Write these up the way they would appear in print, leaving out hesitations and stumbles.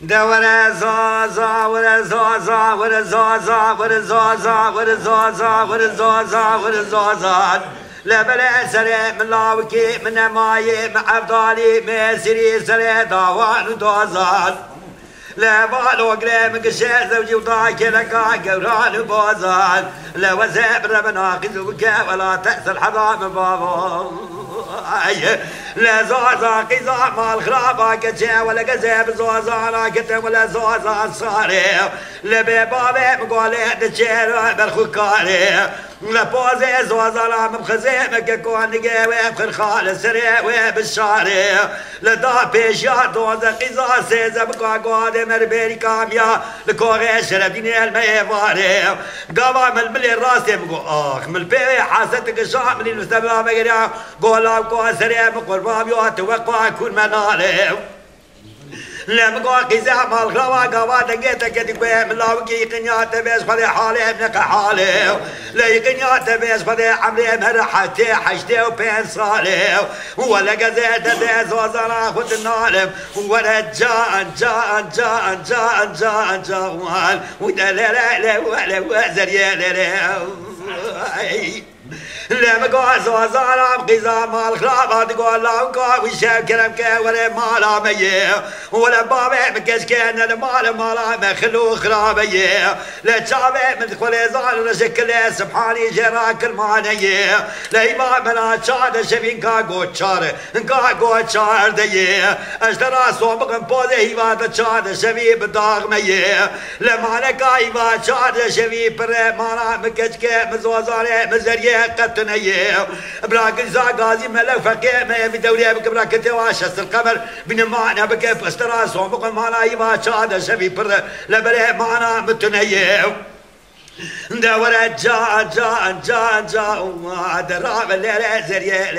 دورة زازا ورا زازا ورا زازا ورا زازا ورا زازا ورا زازا ورا زازا لا بلا سري من لاوكي من ماي مع افضالي مسيري سري داوان ودوزان لا بالو قريم قشي زوجي وضاك لكا قران وبوزان لا وزاب ربنا قزوك ولا تأس الحضام بابا لا زوزا قزا مال خرابا كتشي ولا قزيب زوزا لا كتم ولا زوزا صاري لا ببابي مقولي تشير بالخكاري لا بوزي زوزا لا مخزيمك كون قوي بخير خالص سريع بالشاري لا دابي شاد دوزا قزا سيزا بقا قوادي مربيري كاميا لكوغي شربيني الميفاري قوا من الملي راسي بقو من البيوي حاستك الشاملي المستبلا مقريا قولا وقوا سريع بقربام يوات وقوا كون منالي لما قوا قزا مال غوا قوا دقيتك يدقوا من لاوكي قنيات بيس خذي حالي ابنك حالي لا قنيات بيس خذي عمري مرحتي حشتي وبين صالي ولا قزيت ديز وزرا خد النالم ولا جان جان جان جان جان جوال ودا لا لا لا ولا وزر يا لا لما قوا زوزارا بقزا مال خرابا تقول لاوكا وشاب كرمك ولا مالا ميه ولا بابي مكشكين المال مالا مخلو خرابيه لا تشابي من دخل زال شكل سبحاني جراك المانيه لا ما منا شاد شبين كاغو تشار كاغو تشار ديه اشترى صوبك بوزي هيوات شاد شبي بداغ ميه لما نكايوا شاد شبي بر مالا مكشكي مزوزاري مزريه قتنيه براك غازي ملك فقيه ما في دوري بك براك تواش القمر بن معنا بك استرا صوبك مالا يوا شاد شبي بر لبره معنا متنيه دورة جا جا جا جا ودراب الليلة زرية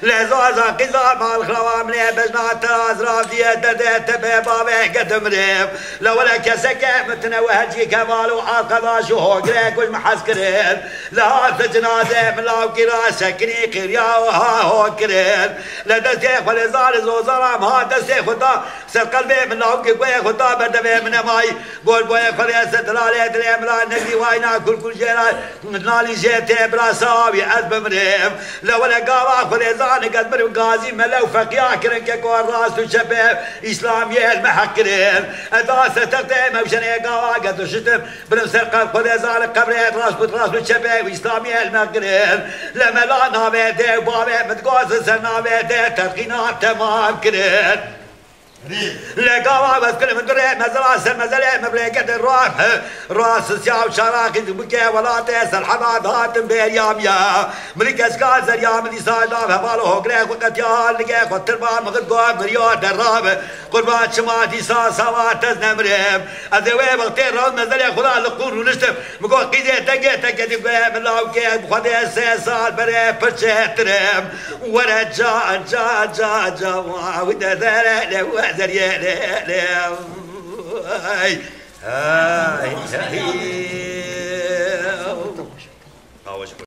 لا زوزا قزا مال خوام لي بجنا تراز رافية ددت ببابي قدم ريب لولا كسكة متنوهجي كمال وعاقبا شو هوكريك والمحسكرين لا تجنازة من لاوكي راسكني قريا وها هوكرين لا دستيخ ولزار زوزرام ها دستيخ خدا سر قلبي من لاوكي قوي خدا بردبي من ماي قول بوي خليا ستلالي دليم لا نقدي واينا كل جيران نالي جيتي برا ساوي أذب مريم لا ولا قاوا خليزان قد مريم غازي ملو فقيا كرن كقوار راس وشباب إسلامي المحكرين أداس تقدم وشني قاوا قد شتم برم سرقة خليزان قبريت راس وشباب إسلامي المحكرين لما لا نابي دي وبابي متقوز سنابي دي ترقينات تمام كرين لقوا بس كل من دري مزرعة مزلة مبلغ الروح راس سياو شراكي بكي ولا تسال حماد هاتم بيام يا ملك اسكال زريام اللي صايدا ببالو هوكريك وقتيال لقيك وتربان مغد قوام مريوت دراب قربان شماتي سوات تزنمريم أذوي بغتير راس مزلة خلا لقون ونشتم مقول قيدي تقي تبقى من لاوكي بخدي السيسال بري برشي تريم ورا جا جا جا جا ودا ذا زريا لا لا هاي